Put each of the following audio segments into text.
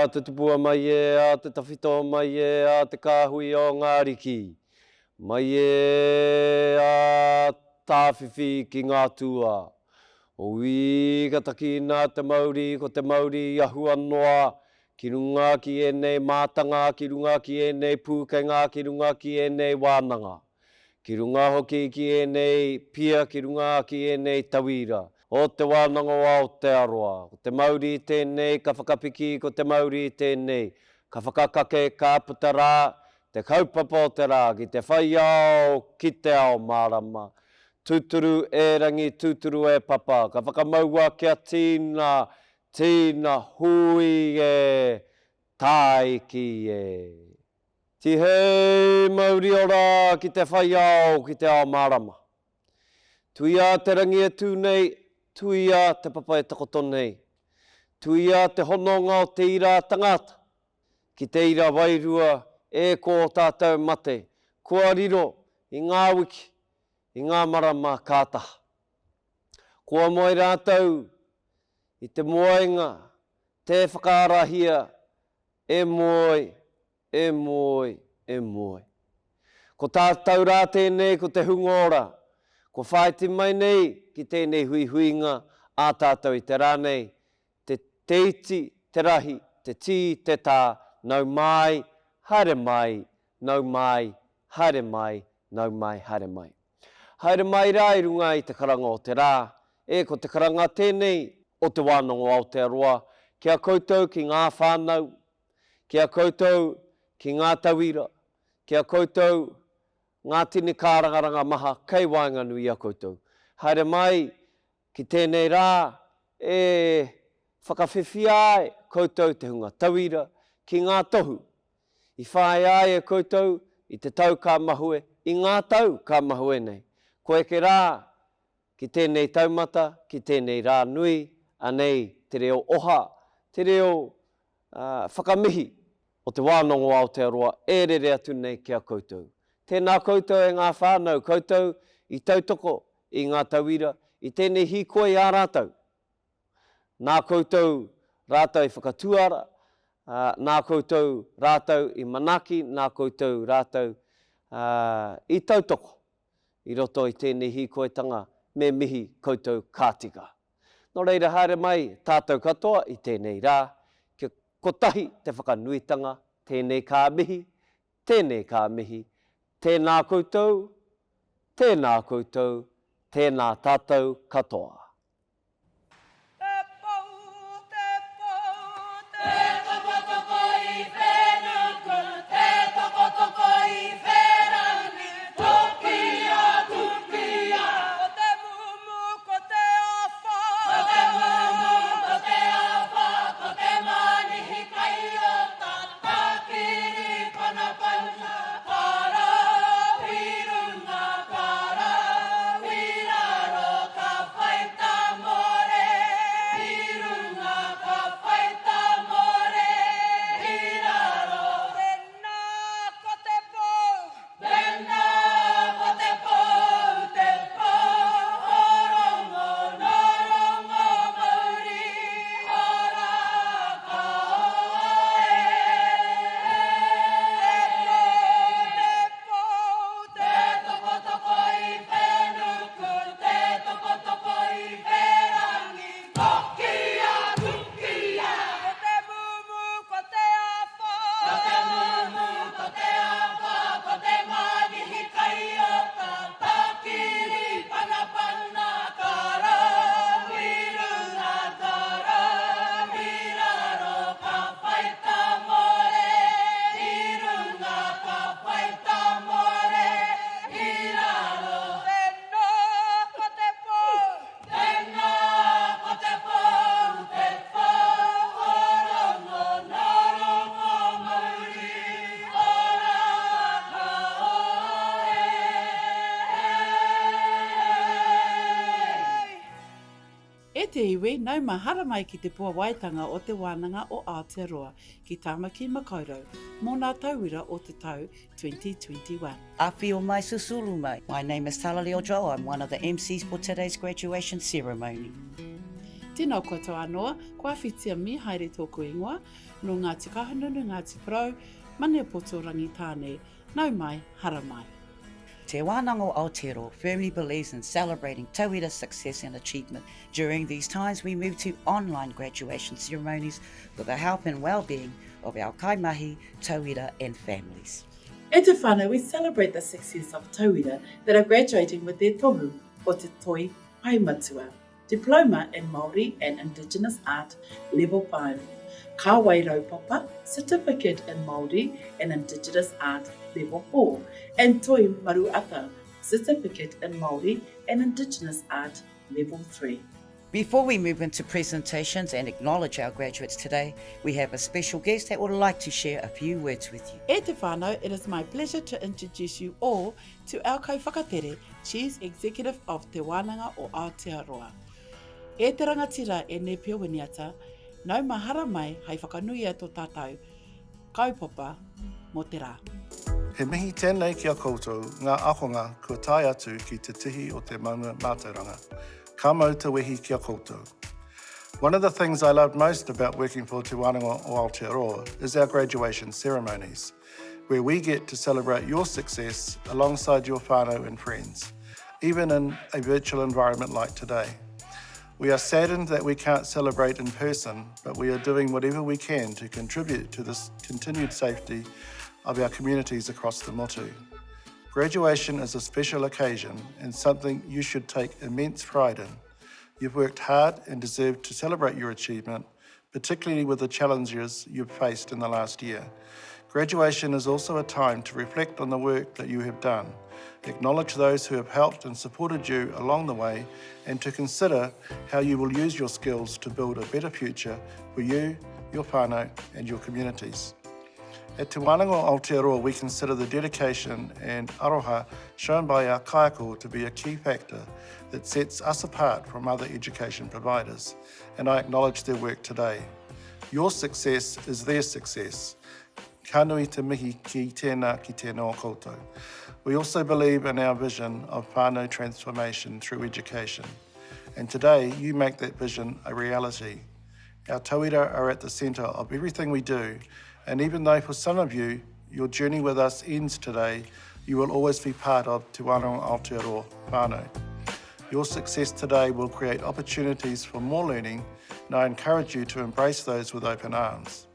a te tupua mai e, a te tawhito mai e, a te kāhui o ngā riki. Mai e a tāwhiwhi ki ngā tua. O i kataki nā te Māori, ko te Māori ahua noa, ki runga ki enei mātanga, ki runga ki enei pūkenga, ki runga ki enei wānanga. Ki runga hoki ki enei pia, ki runga ki enei tauira. O te wānanga o Aotearoa. Ko te Māori i tēnei, ka whakapiki ko te Māori i tēnei. Ka whakakake, ka puta rā, te kaupapa o te rā, ki te whaiao, ki te ao mārama. Tūturu e rangi, tūturu e papa. Ka whakamaua kia tīna, tīna hui e, taiki e. Ti hei Māori ora ki te whaiao, ki te ao mārama. Tuia te rangi e tūnei, tuia te papa e takotonei. Tuia te hononga o te ira tangata. Ki te ira wairua e ko tātou mate. Kua riro i ngā wiki, i ngā marama kātaha. Kua moe rātou i te moenga, te whakaarahia, e moe, e moe, e moe. Ko tātou rā tēnei, ko te hungora. Ko whaiti mai nei ki tēnei hui huinga a tātou i te rānei, te iti, te rahi, te tī, te tā, nau mai, haere mai, nau mai, haere mai, nau mai, haere mai. Haere mai rā i runga i te karanga o te rā, e ko te karanga tēnei o te wānanga o Aotearoa, kia koutou ki ngā whānau, kia koutou ki ngā tauira, kia koutou ngā tini kārangaranga maha, kei wainga nui a koutou. Haere mai, ki tēnei rā, e whakawhiwhi ai koutou te hunga tauira, ki ngā tohu. I whae ai e koutou, i te tau ka mahue, i ngā tau ka mahue nei. Koe ke rā, ki tēnei taumata, ki tēnei rā nui, anei te reo oha, te reo whakamihi o te wānanga o Aotearoa, e rere atu nei kia koutou. Tēnā koutou e ngā whānau, koutou i tautoko i ngā tauira, i tēnei hikoi ā rātou. Nā koutou rātou i whakatuara, nā koutou rātou i manaki, nā koutou rātou i tautoko. I roto i tēnei hikoitanga me mihi koutou kātika. Nō reira haere mai tātou katoa i tēnei rā, kia kotahi te whakanuitanga, tēnei kā mihi, tēnei kā mihi, tēnā koutou, tēnā koutou, tēnā tātou katoa. E te iwi, nau mahara mai ki te Puāwaitanga o te wānanga o Aotearoa ki Tāmaki Whakairo, mō ngā tauira o te tau 2021. Api o mai susulu mai. My name is Talaleo Joe. I'm one of the MCs for today's graduation ceremony. Tēnā koutou anoa, kua whitia mi haere tōku ingoa, no Ngāti Kahungunu, Ngāti Porou, mane poto rangi tāne, nau mai, hara mai. Te wānanga o Aotearoa firmly believes in celebrating tauira success and achievement. During these times, we move to online graduation ceremonies with the help and well-being of our kaimahi, tauira and families. E te whānau, we celebrate the success of tauira that are graduating with their tohu o te toi Paematua, Diploma in Māori and Indigenous Art, Level 5. Kāwai Raupapa, Certificate in Māori and Indigenous Art, Level 4. And toi Maruata, Certificate in Māori and Indigenous Art, Level 3. Before we move into presentations and acknowledge our graduates today, we have a special guest that would like to share a few words with you. E te whānau, it is my pleasure to introduce you all to our kaiwhakatere, Chief Executive of Te Wānanga o Aotearoa. E te rangatira e ne pio winiata, nau mahara mai hei whakanui a tō tātou, kaupapa mo te rā. He mihi tēnei ki a koutou ngā ahonga kua tai atu ki te tihi o te maunga mātauranga. Ka mau te wehi ki a koutou. One of the things I loved most about working for Te Wānanga o Aotearoa is our graduation ceremonies, where we get to celebrate your success alongside your whānau and friends, even in a virtual environment like today. We are saddened that we can't celebrate in person, but we are doing whatever we can to contribute to this continued safety of our communities across the motu. Graduation is a special occasion and something you should take immense pride in. You've worked hard and deserve to celebrate your achievement, particularly with the challenges you've faced in the last year. Graduation is also a time to reflect on the work that you have done, acknowledge those who have helped and supported you along the way, and to consider how you will use your skills to build a better future for you, your whānau, and your communities. At Te Wānanga o Aotearoa, we consider the dedication and aroha shown by our kaiako to be a key factor that sets us apart from other education providers, and I acknowledge their work today. Your success is their success. Ka nui te mihi ki tēnā ki tēnā o koutou. We also believe in our vision of whānau transformation through education, and today you make that vision a reality. Our tauira are at the centre of everything we do, and even though for some of you, your journey with us ends today, you will always be part of Te Wānanga o Aotearoa whānau. Your success today will create opportunities for more learning, and I encourage you to embrace those with open arms.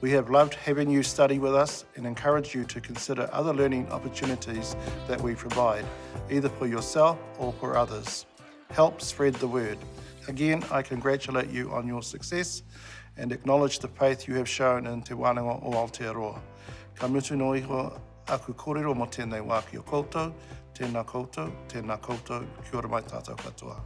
We have loved having you study with us and encourage you to consider other learning opportunities that we provide, either for yourself or for others. Help spread the word. Again, I congratulate you on your success and acknowledge the faith you have shown in Te Wānanga o Aotearoa. Ka mutu no iho aku kōrero mo tēnei wā ki o koutou, tēnā koutou, kia ora mai tātou katoa.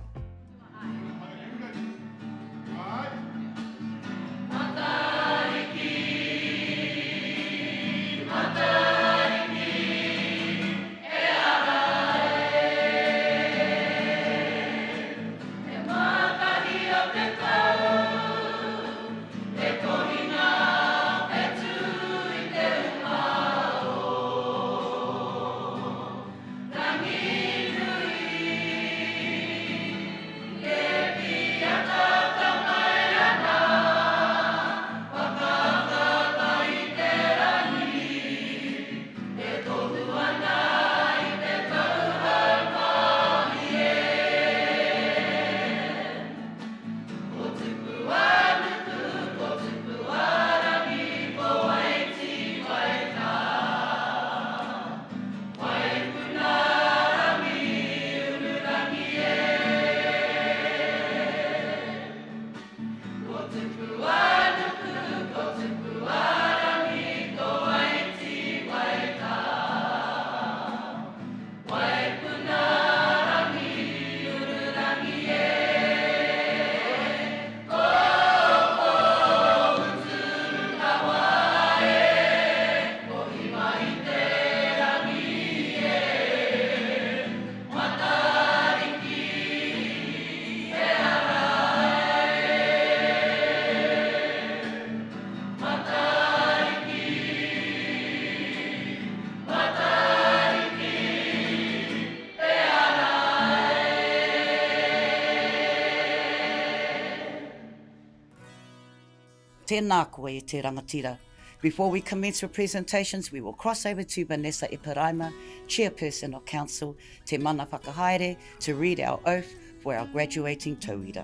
Tēnā koe e te rangatira. Before we commence with presentations, we will cross over to Vanessa Eparaima, Chairperson of Council, Te Mana Whakahaere, to read our oath for our graduating tauira.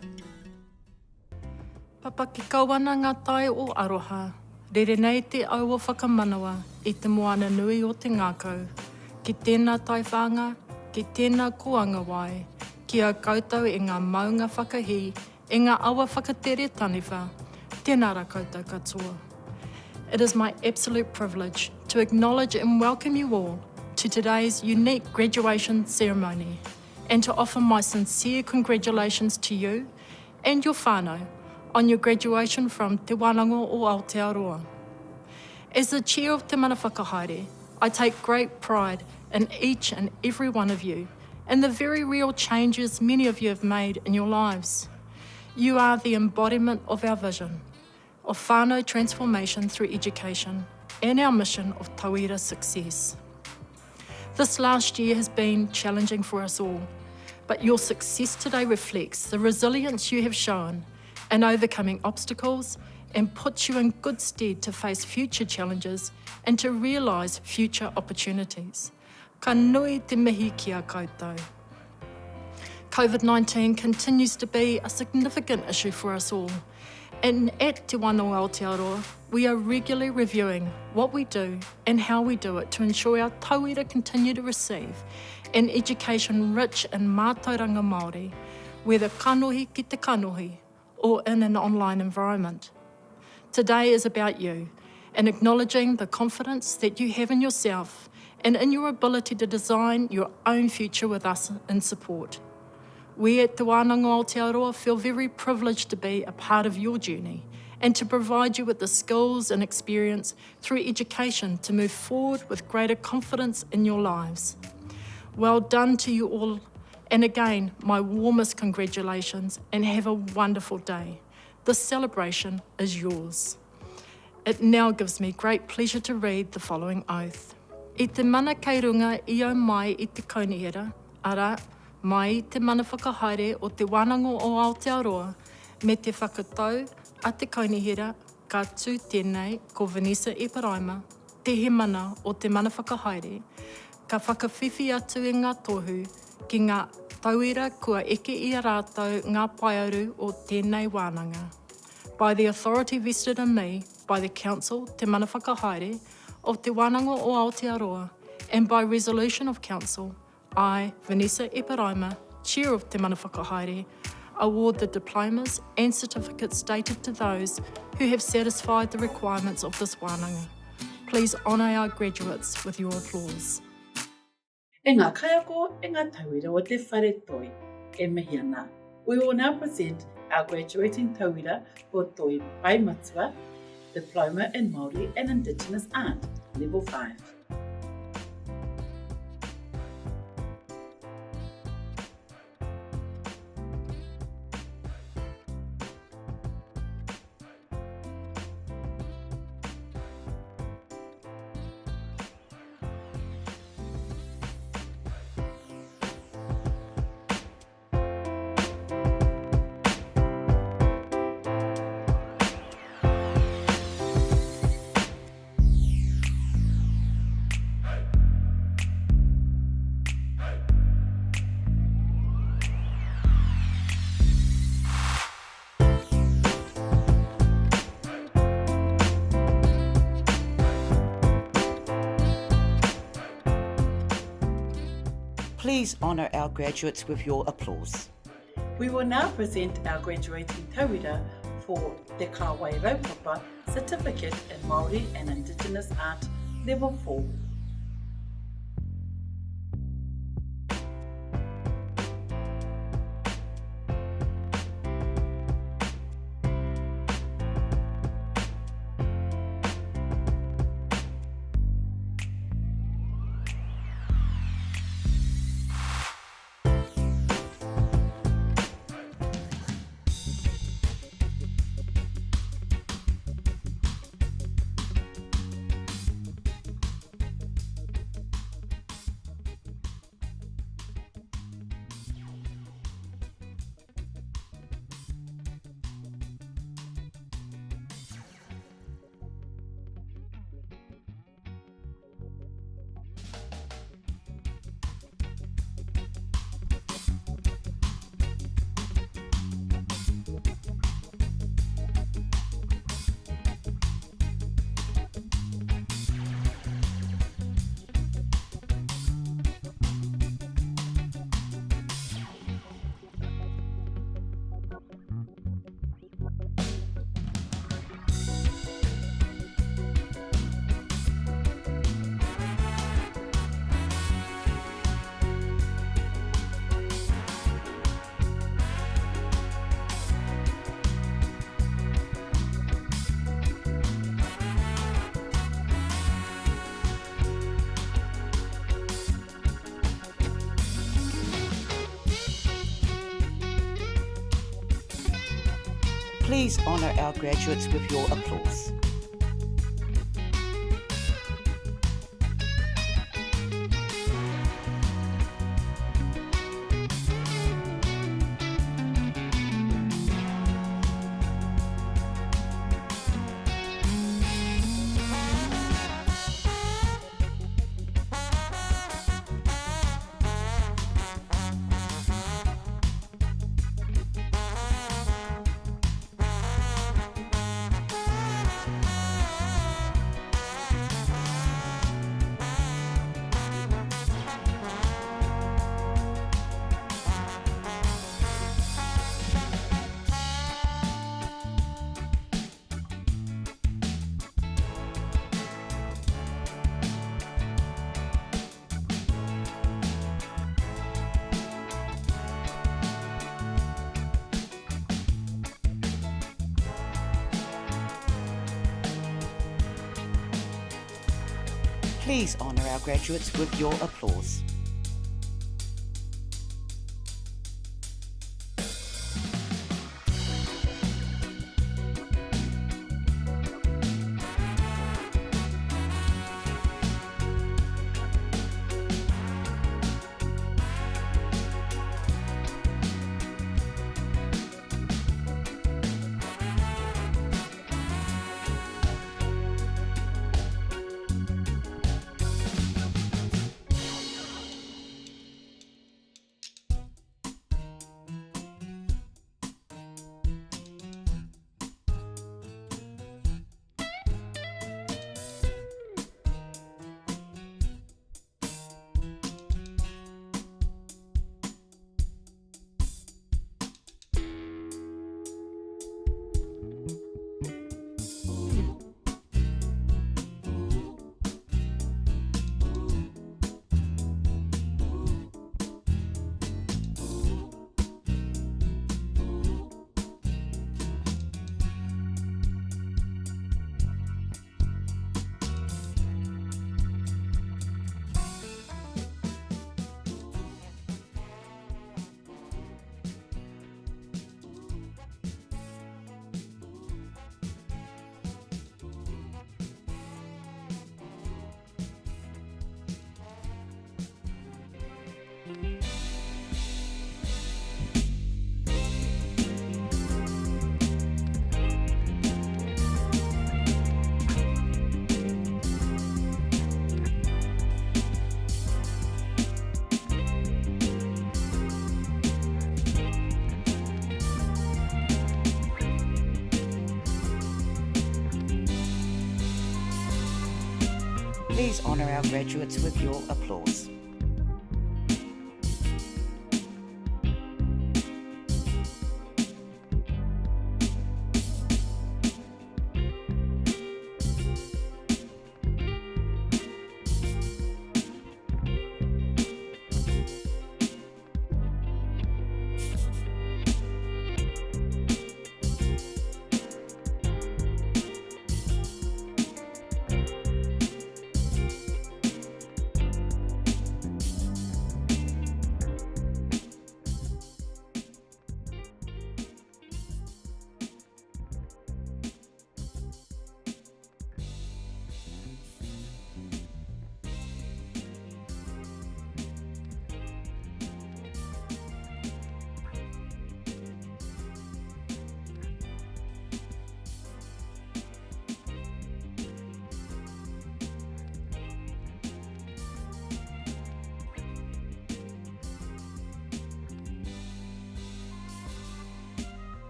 Papa ki kawana ngā tai o aroha, rere nei te au o whakamanawa i te moana nui o te ngākau. Ki tēnā tai whanga, ki tēnā kuanga wai, ki a koutou e ngā maunga whakahi, e ngā awa whakatere taniwha, tēnā ra koutou katoa. It is my absolute privilege to acknowledge and welcome you all to today's unique graduation ceremony and to offer my sincere congratulations to you and your whānau on your graduation from Te Wānanga o Aotearoa. As the chair of Te Mana Whakahaere, I take great pride in each and every one of you and the very real changes many of you have made in your lives. You are the embodiment of our vision of whānau transformation through education and our mission of tauira success. This last year has been challenging for us all, but your success today reflects the resilience you have shown in overcoming obstacles and puts you in good stead to face future challenges and to realise future opportunities. Ka nui te mihi ki a koutou. COVID-19 continues to be a significant issue for us all, and at Te Wānanga o Aotearoa, we are regularly reviewing what we do and how we do it to ensure our tauira continue to receive an education rich in mātauranga Māori, whether kanohi ki te kanohi or in an online environment. Today is about you and acknowledging the confidence that you have in yourself and in your ability to design your own future with us in support. We at Te Wānanga o Aotearoa feel very privileged to be a part of your journey and to provide you with the skills and experience through education to move forward with greater confidence in your lives. Well done to you all, and again, my warmest congratulations and have a wonderful day. This celebration is yours. It now gives me great pleasure to read the following oath. I te mana kei runga i au mai i te kaunihera, ara, mai te mana whakahaere o te Wānanga o Aotearoa, me te whakatau a te kaunihera ka tū tēnei ko Vanessa Eparaima, te he mana o te mana whakahaere, ka whakawhiwhi atu i ngā tohu ki ngā tauira kua eke i a rātou ngā paiaru o tēnei wānanga. By the authority vested in me by the Council Te Mana Whakahaere of Te Wānanga o Aotearoa and by resolution of Council, I, Vanessa Eparaima, Chair of Te Mana Whakahaere, award the diplomas and certificates dated to those who have satisfied the requirements of this wānanga. Please honour our graduates with your applause. E ngā kaiako e ngā tauira o te whare toi, e mihi ana. We will now present our graduating tauira for Toi Paematua, Diploma in Māori and Indigenous Art, Level 5. Please honour our graduates with your applause. We will now present our graduating tauira for the Kāwai Raupapa Certificate in Māori and Indigenous Art, Level 4. Please honour our graduates with your applause. Please honour our graduates with your applause. Please honour our graduates with your applause.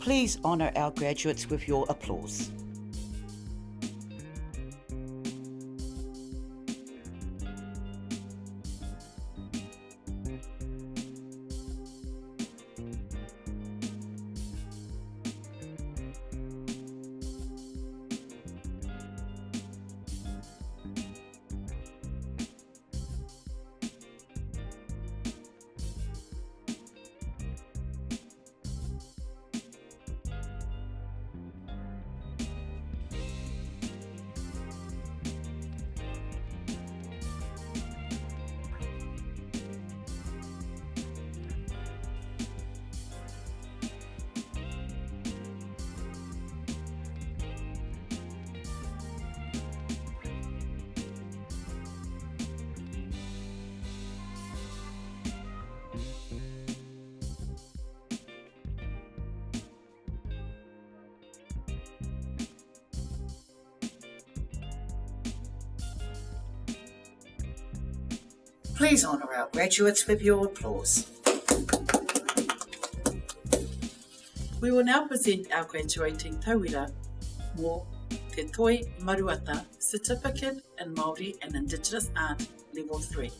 Please honour our graduates with your applause. Please honour our graduates with your applause. We will now present our graduating tauira mō Te Toi Maruata Certificate in Māori and Indigenous Art Level 3.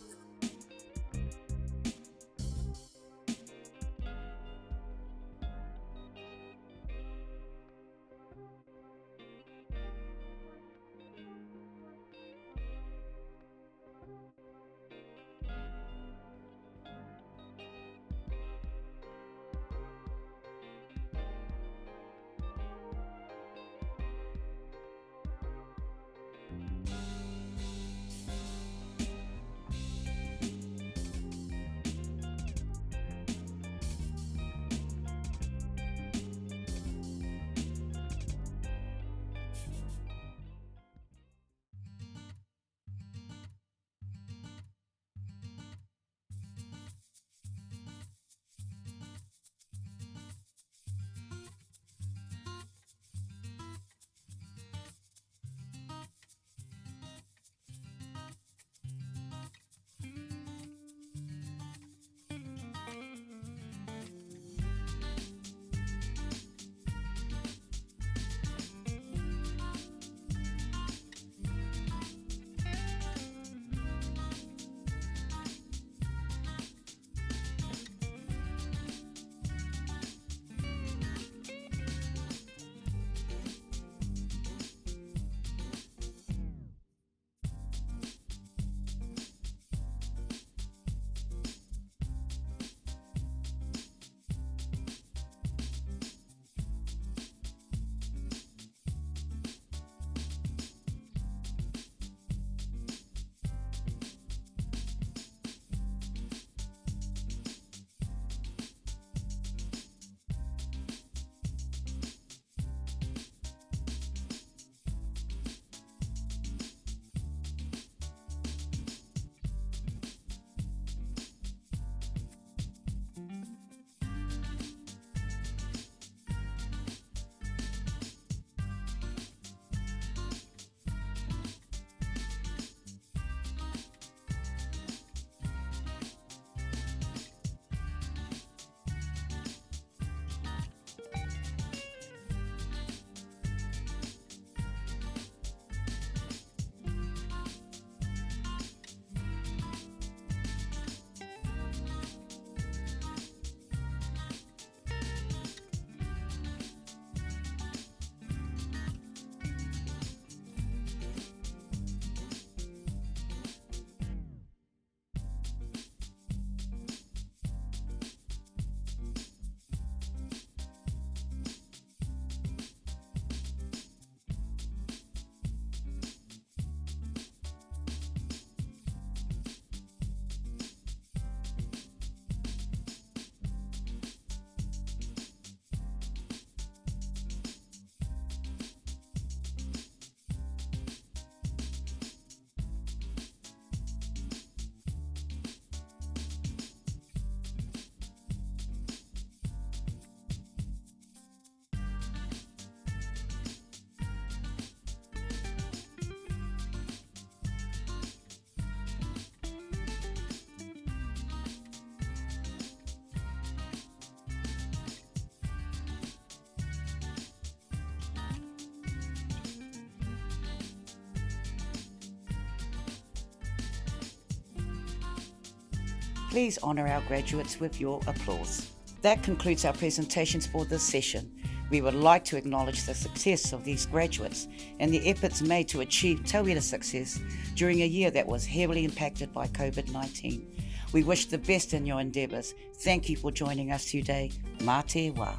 Please honour our graduates with your applause. That concludes our presentations for this session. We would like to acknowledge the success of these graduates and the efforts made to achieve tauira success during a year that was heavily impacted by COVID-19. We wish the best in your endeavours. Thank you for joining us today. Mā te wā.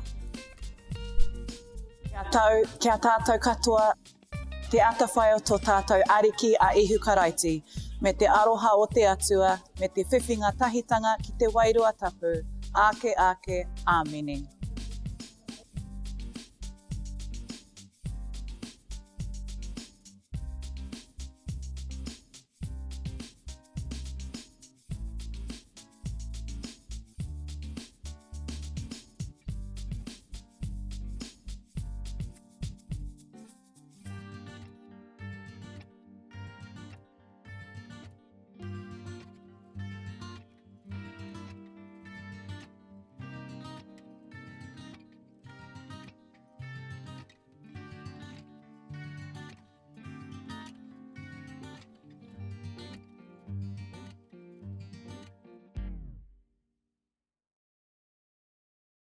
Kia tātou katoa, te atawhai o tō tātou ariki a ihu karaiti, me te aroha o te atua, me te whiwhinga tahitanga ki te wairua tapu, ake, āmene.